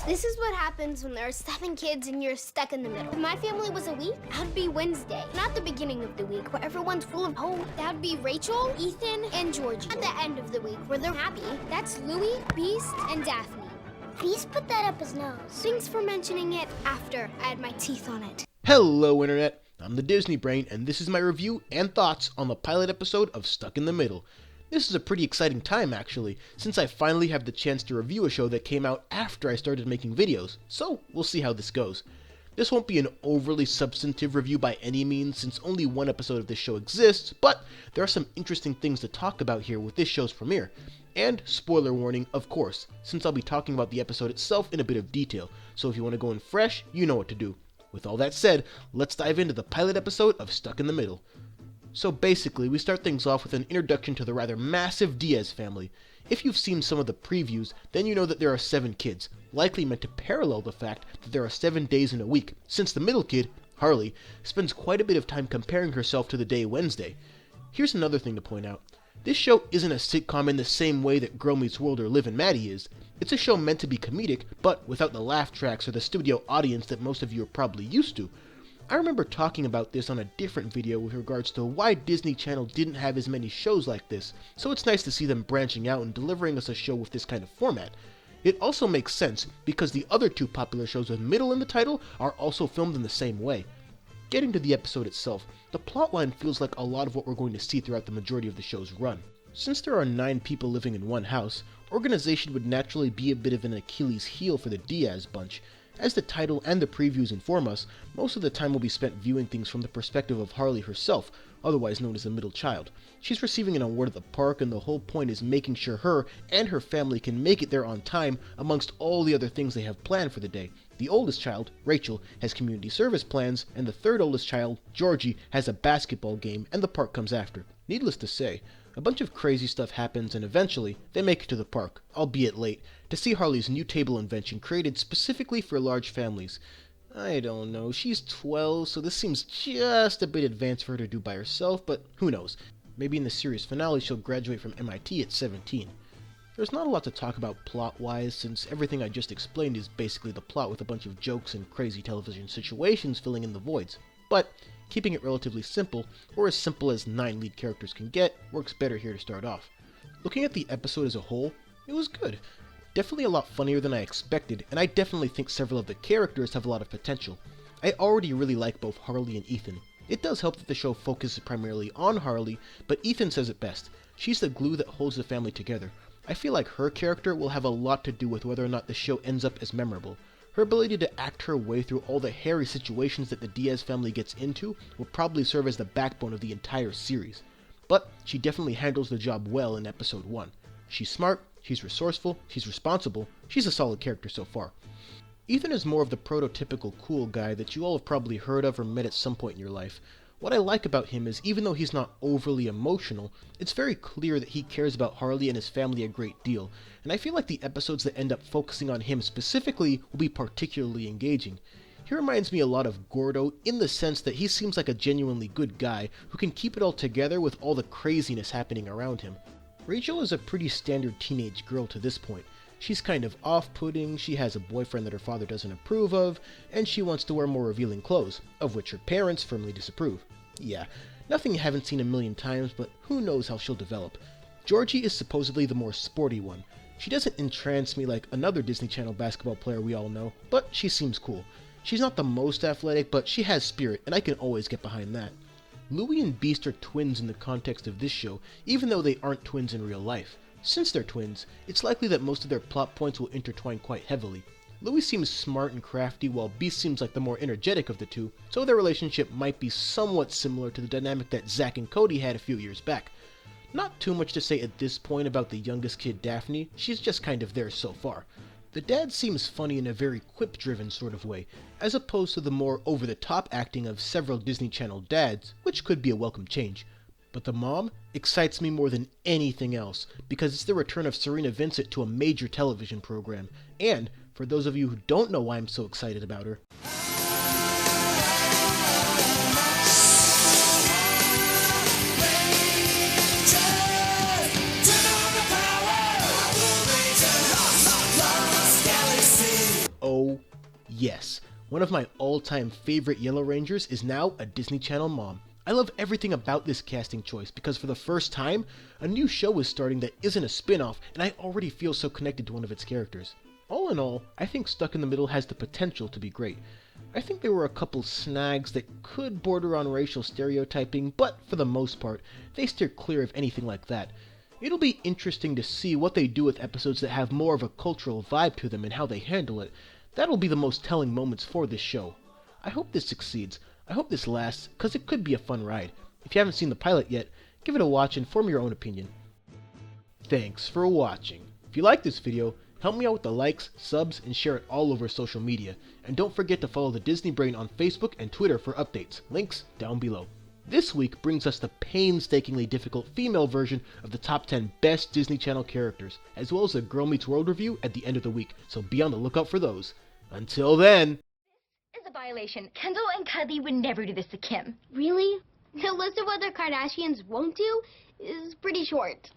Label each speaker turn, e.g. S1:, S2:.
S1: This is what happens when there are 7 kids and you're stuck in the middle. If my family was a week, that would be Wednesday. Not the beginning of the week where everyone's full of hope. That would be Rachel, Ethan, and Georgie. At the end of the week where they're happy, that's Louie, Beast, and Daphne. Beast put that up his nose. Thanks for mentioning it after I had my teeth on it.
S2: Hello, Internet. I'm the Disney Brain, and this is my review and thoughts on the pilot episode of Stuck in the Middle. This is a pretty exciting time, actually, since I finally have the chance to review a show that came out after I started making videos, so we'll see how this goes. This won't be an overly substantive review by any means, since only one episode of this show exists, but there are some interesting things to talk about here with this show's premiere. And, spoiler warning, of course, since I'll be talking about the episode itself in a bit of detail, so if you want to go in fresh, you know what to do. With all that said, let's dive into the pilot episode of Stuck in the Middle. So basically, we start things off with an introduction to the rather massive Diaz family. If you've seen some of the previews, then you know that there are 7 kids, likely meant to parallel the fact that there are 7 days in a week, since the middle kid, Harley, spends quite a bit of time comparing herself to the day Wednesday. Here's another thing to point out. This show isn't a sitcom in the same way that Girl Meets World or Liv and Maddie is. It's a show meant to be comedic, but without the laugh tracks or the studio audience that most of you are probably used to. I remember talking about this on a different video with regards to why Disney Channel didn't have as many shows like this, so it's nice to see them branching out and delivering us a show with this kind of format. It also makes sense because the other 2 popular shows with middle in the title are also filmed in the same way. Getting to the episode itself, the plotline feels like a lot of what we're going to see throughout the majority of the show's run. Since there are 9 people living in one house, organization would naturally be a bit of an Achilles heel for the Diaz bunch. As the title and the previews inform us, most of the time will be spent viewing things from the perspective of Harley herself, otherwise known as the middle child. She's receiving an award at the park, and the whole point is making sure her and her family can make it there on time amongst all the other things they have planned for the day. The oldest child, Rachel, has community service plans, and the third oldest child, Georgie, has a basketball game, and the park comes after. Needless to say, a bunch of crazy stuff happens, and eventually, they make it to the park, albeit late, to see Harley's new table invention created specifically for large families. I don't know, she's 12, so this seems just a bit advanced for her to do by herself, but who knows. Maybe in the series finale she'll graduate from MIT at 17. There's not a lot to talk about plot-wise, since everything I just explained is basically the plot with a bunch of jokes and crazy television situations filling in the voids. But keeping it relatively simple, or as simple as 9 lead characters can get, works better here to start off. Looking at the episode as a whole, it was good. Definitely a lot funnier than I expected, and I definitely think several of the characters have a lot of potential. I already really like both Harley and Ethan. It does help that the show focuses primarily on Harley, but Ethan says it best. She's the glue that holds the family together. I feel like her character will have a lot to do with whether or not the show ends up as memorable. Her ability to act her way through all the hairy situations that the Diaz family gets into will probably serve as the backbone of the entire series. But she definitely handles the job well in episode 1. She's smart, she's resourceful, she's responsible, she's a solid character so far. Ethan is more of the prototypical cool guy that you all have probably heard of or met at some point in your life. What I like about him is even though he's not overly emotional, it's very clear that he cares about Harley and his family a great deal, and I feel like the episodes that end up focusing on him specifically will be particularly engaging. He reminds me a lot of Gordo in the sense that he seems like a genuinely good guy who can keep it all together with all the craziness happening around him. Rachel is a pretty standard teenage girl to this point. She's kind of off-putting, she has a boyfriend that her father doesn't approve of, and she wants to wear more revealing clothes, of which her parents firmly disapprove. Yeah, nothing you haven't seen a million times, but who knows how she'll develop. Georgie is supposedly the more sporty one. She doesn't entrance me like another Disney Channel basketball player we all know, but she seems cool. She's not the most athletic, but she has spirit, and I can always get behind that. Louie and Beast are twins in the context of this show, even though they aren't twins in real life. Since they're twins, it's likely that most of their plot points will intertwine quite heavily. Louie seems smart and crafty, while Beast seems like the more energetic of the two, so their relationship might be somewhat similar to the dynamic that Zach and Cody had a few years back. Not too much to say at this point about the youngest kid, Daphne. She's just kind of there so far. The dad seems funny in a very quip-driven sort of way, as opposed to the more over-the-top acting of several Disney Channel dads, which could be a welcome change. But the mom excites me more than anything else, because it's the return of Serena Vincent to a major television program, and, for those of you who don't know why I'm so excited about her, Yes, one of my all-time favorite Yellow Rangers is now a Disney Channel mom. I love everything about this casting choice because for the first time, a new show is starting that isn't a spin-off, and I already feel so connected to one of its characters. All in all, I think Stuck in the Middle has the potential to be great. I think there were a couple snags that could border on racial stereotyping, but for the most part, they steer clear of anything like that. It'll be interesting to see what they do with episodes that have more of a cultural vibe to them and how they handle it. That'll be the most telling moments for this show. I hope this succeeds. I hope this lasts, because it could be a fun ride. If you haven't seen the pilot yet, give it a watch and form your own opinion. Thanks for watching. If you like this video, help me out with the likes, subs, and share it all over social media. And don't forget to follow the Disney Brain on Facebook and Twitter for updates. Links down below. This week brings us the painstakingly difficult female version of the top 10 best Disney Channel characters, as well as a Girl Meets World review at the end of the week, so be on the lookout for those. Until then...
S3: This is a violation. Kendall and Cuddly would never do this to Kim.
S1: Really? The list of what the Kardashians won't do is pretty short.